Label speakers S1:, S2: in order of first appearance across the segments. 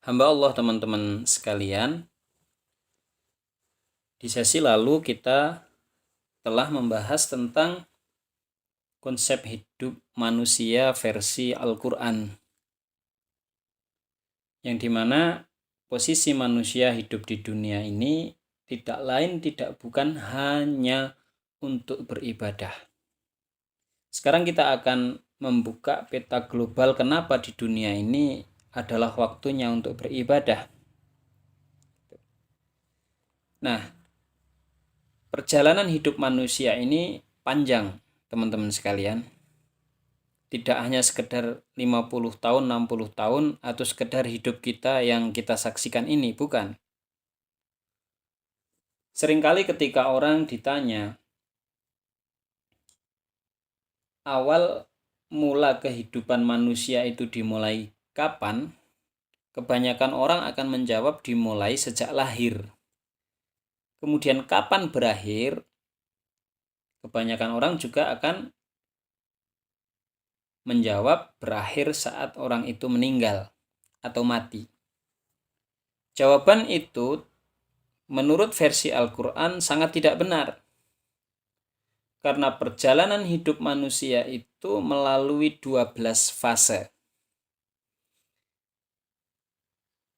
S1: Hamba Allah teman-teman sekalian, di sesi lalu kita telah membahas tentang konsep hidup manusia versi Al-Quran, yang dimana posisi manusia hidup di dunia ini tidak lain tidak bukan hanya untuk beribadah. Sekarang kita akan membuka peta global kenapa di dunia ini adalah waktunya untuk beribadah. Nah, perjalanan hidup manusia ini panjang, teman-teman sekalian. Tidak hanya sekedar 50 tahun, 60 tahun, atau sekedar hidup kita yang kita saksikan ini, bukan. Seringkali ketika orang ditanya, awal mula kehidupan manusia itu dimulai kapan? Kebanyakan orang akan menjawab dimulai sejak lahir. Kemudian kapan berakhir? Kebanyakan orang juga akan menjawab berakhir saat orang itu meninggal atau mati. Jawaban itu menurut versi Al-Quran sangat tidak benar. Karena perjalanan hidup manusia itu melalui 12 fase.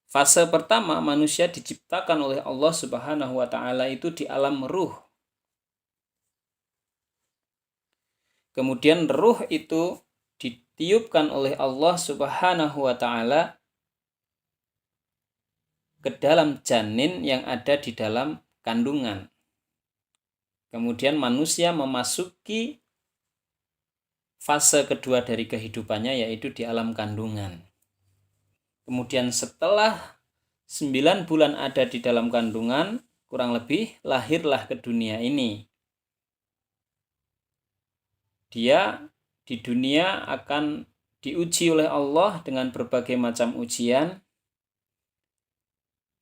S1: Fase pertama, manusia diciptakan oleh Allah Subhanahu wa taala itu di alam ruh. Kemudian ruh itu ditiupkan oleh Allah Subhanahu wa taala ke dalam janin yang ada di dalam kandungan. Kemudian manusia memasuki fase kedua dari kehidupannya, yaitu di alam kandungan. Kemudian setelah 9 bulan ada di dalam kandungan, kurang lebih lahirlah ke dunia ini. Dia di dunia akan diuji oleh Allah dengan berbagai macam ujian.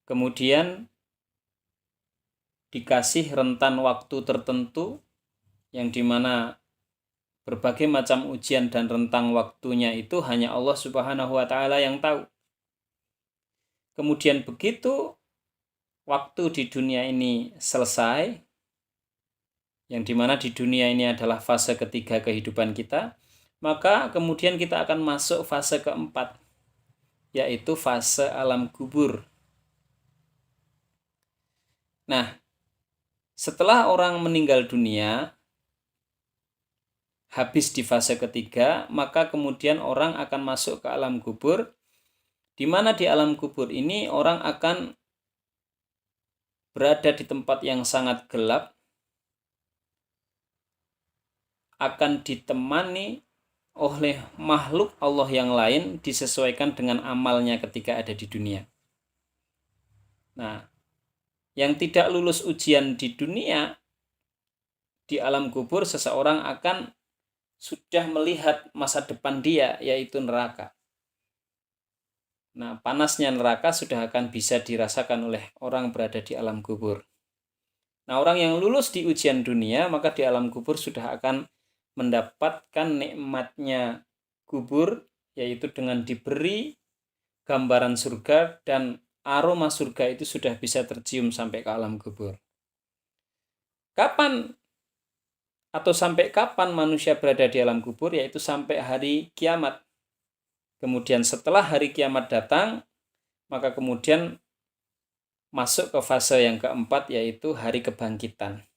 S1: Kemudian dikasih rentan waktu tertentu yang dimana berbagai macam ujian dan rentang waktunya itu hanya Allah Subhanahu wa taala yang tahu. Kemudian begitu waktu di dunia ini selesai, yang dimana di dunia ini adalah fase ketiga kehidupan kita, maka kemudian kita akan masuk fase keempat, yaitu fase alam kubur. Nah, setelah orang meninggal dunia, habis di fase ketiga, maka kemudian orang akan masuk ke alam kubur, di mana di alam kubur ini orang akan berada di tempat yang sangat gelap, akan ditemani oleh makhluk Allah yang lain disesuaikan dengan amalnya ketika ada di dunia. Nah, yang tidak lulus ujian di dunia, di alam kubur seseorang akan sudah melihat masa depan dia, yaitu neraka. Nah, panasnya neraka sudah akan bisa dirasakan oleh orang berada di alam kubur. Nah, orang yang lulus di ujian dunia, maka di alam kubur sudah akan mendapatkan nikmatnya kubur, yaitu dengan diberi gambaran surga, dan aroma surga itu sudah bisa tercium sampai ke alam kubur. Kapan atau sampai kapan manusia berada di alam kubur? Yaitu sampai hari kiamat. Kemudian setelah hari kiamat datang, maka kemudian masuk ke fase yang keempat, yaitu hari kebangkitan.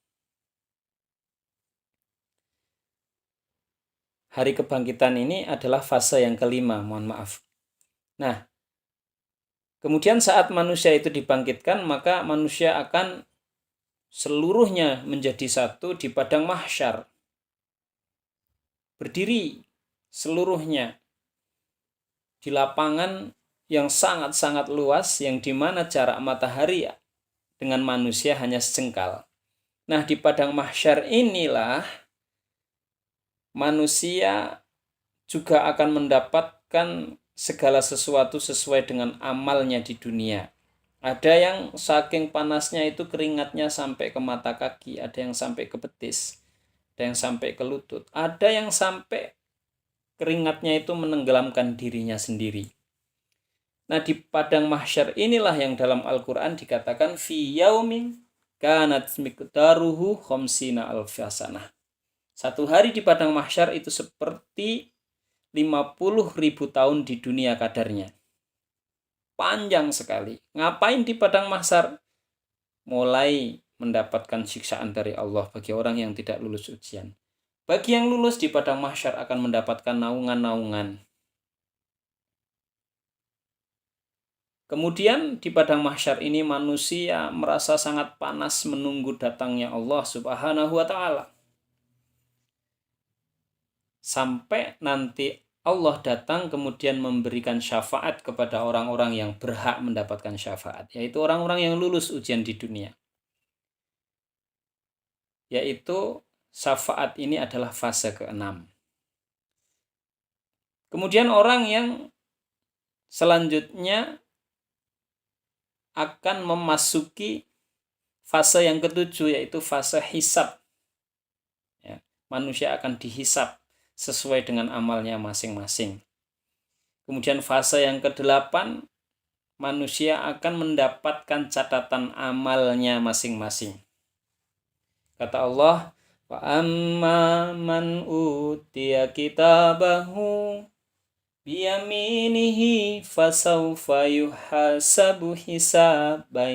S1: Hari kebangkitan ini adalah fase yang kelima, mohon maaf. Nah, kemudian saat manusia itu dibangkitkan, maka manusia akan seluruhnya menjadi satu di padang mahsyar. Berdiri seluruhnya di lapangan yang sangat-sangat luas, yang dimana jarak matahari dengan manusia hanya sejengkal. Nah, di padang mahsyar inilah manusia juga akan mendapatkan segala sesuatu sesuai dengan amalnya di dunia. Ada yang saking panasnya itu keringatnya sampai ke mata kaki, ada yang sampai ke betis, ada yang sampai ke lutut, ada yang sampai keringatnya itu menenggelamkan dirinya sendiri. Nah, di padang mahsyar inilah yang dalam Al-Qur'an dikatakan fi yaumin kanat miqdaruhu khamsina alfasanah. Satu hari di padang mahsyar itu seperti 50.000 tahun di dunia kadarnya. Panjang sekali. Ngapain di padang mahsyar? Mulai mendapatkan siksaan dari Allah bagi orang yang tidak lulus ujian. Bagi yang lulus di padang mahsyar akan mendapatkan naungan-naungan. Kemudian di padang mahsyar ini manusia merasa sangat panas menunggu datangnya Allah Subhanahu wa taala. Sampai nanti Allah datang kemudian memberikan syafaat kepada orang-orang yang berhak mendapatkan syafaat, yaitu orang-orang yang lulus ujian di dunia. Yaitu syafaat ini adalah fase ke-6. Kemudian orang yang selanjutnya akan memasuki fase yang ke-7, yaitu fase hisab. Ya, manusia akan dihisab sesuai dengan amalnya masing-masing. Kemudian fase yang ke-8, manusia akan mendapatkan catatan amalnya masing-masing. Kata Allah, wa amma man utiya kitabahu biyaminihi fasawfa yuhasabu hisaban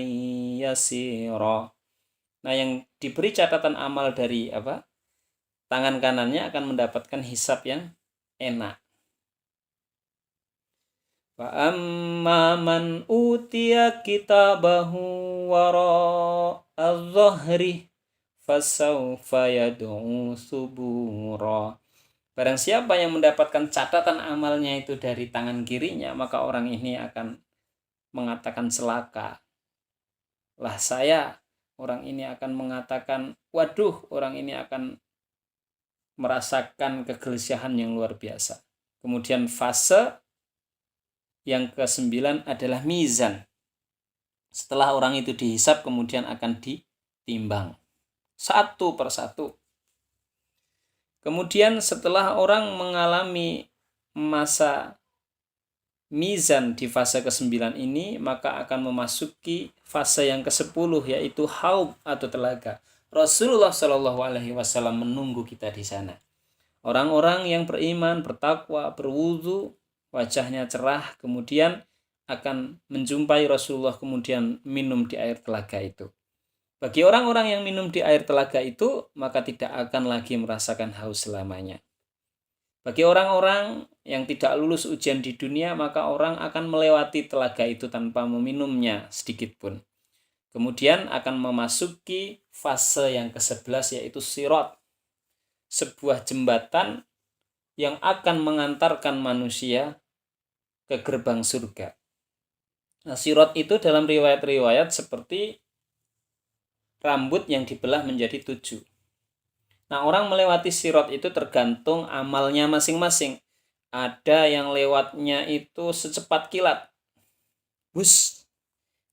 S1: yasira. Nah, yang diberi catatan amal dari tangan kanannya akan mendapatkan hisab yang enak. Wa amma man utiya kitabahu wara'a dhahri fasawfa yad'u subura. Barang siapa yang mendapatkan catatan amalnya itu dari tangan kirinya, maka orang ini akan mengatakan celaka. Lah saya, orang ini akan mengatakan, waduh, orang ini akan merasakan kegelisahan yang luar biasa. Kemudian fase yang ke-9 adalah mizan. Setelah orang itu dihisab, kemudian akan ditimbang satu persatu. Kemudian setelah orang mengalami masa mizan di fase ke-9 ini, maka akan memasuki fase yang ke-10, yaitu haud atau telaga. Rasulullah Shallallahu Alaihi Wasallam menunggu kita di sana. Orang-orang yang beriman, bertakwa, berwudu, wajahnya cerah, kemudian akan menjumpai Rasulullah, kemudian minum di air telaga itu. Bagi orang-orang yang minum di air telaga itu, maka tidak akan lagi merasakan haus selamanya. Bagi orang-orang yang tidak lulus ujian di dunia, maka orang akan melewati telaga itu tanpa meminumnya sedikit pun. Kemudian akan memasuki fase yang ke-11, yaitu sirat. Sebuah jembatan yang akan mengantarkan manusia ke gerbang surga. Nah, sirat itu dalam riwayat-riwayat seperti rambut yang dibelah menjadi 7. Nah, orang melewati sirat itu tergantung amalnya masing-masing. Ada yang lewatnya itu secepat kilat. Bus.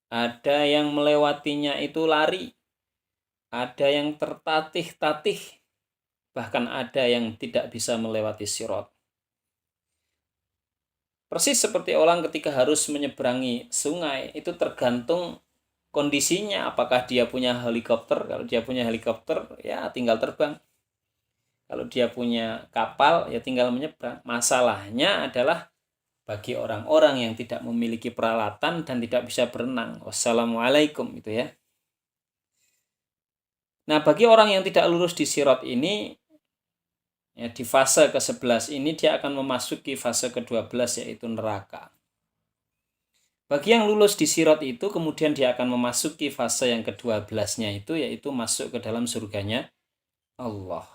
S1: Ada yang melewatinya itu lari. Ada yang tertatih-tatih. Bahkan ada yang tidak bisa melewati sirat. Persis seperti orang ketika harus menyeberangi sungai, itu tergantung kondisinya, apakah dia punya helikopter. Kalau dia punya helikopter, ya tinggal terbang. Kalau dia punya kapal, ya tinggal menyeberang. Masalahnya adalah bagi orang-orang yang tidak memiliki peralatan dan tidak bisa berenang. Wassalamualaikum, itu ya. Nah, bagi orang yang tidak lulus di sirat ini, ya, di fase ke-11 ini dia akan memasuki fase ke-12, yaitu neraka. Bagi yang lulus di sirat itu, kemudian dia akan memasuki fase yang ke-12-nya itu, yaitu masuk ke dalam surganya Allah.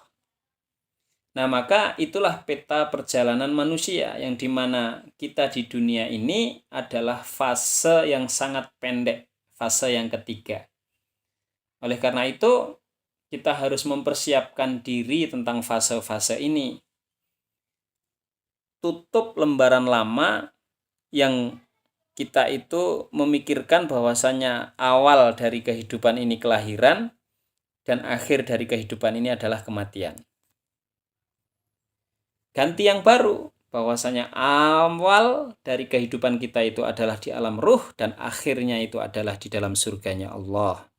S1: Nah, maka itulah peta perjalanan manusia, yang dimana kita di dunia ini adalah fase yang sangat pendek, fase yang ketiga. Oleh karena itu, kita harus mempersiapkan diri tentang fase-fase ini. Tutup lembaran lama yang kita itu memikirkan bahwasanya awal dari kehidupan ini kelahiran dan akhir dari kehidupan ini adalah kematian. Ganti yang baru, bahwasanya awal dari kehidupan kita itu adalah di alam ruh dan akhirnya itu adalah di dalam surganya Allah.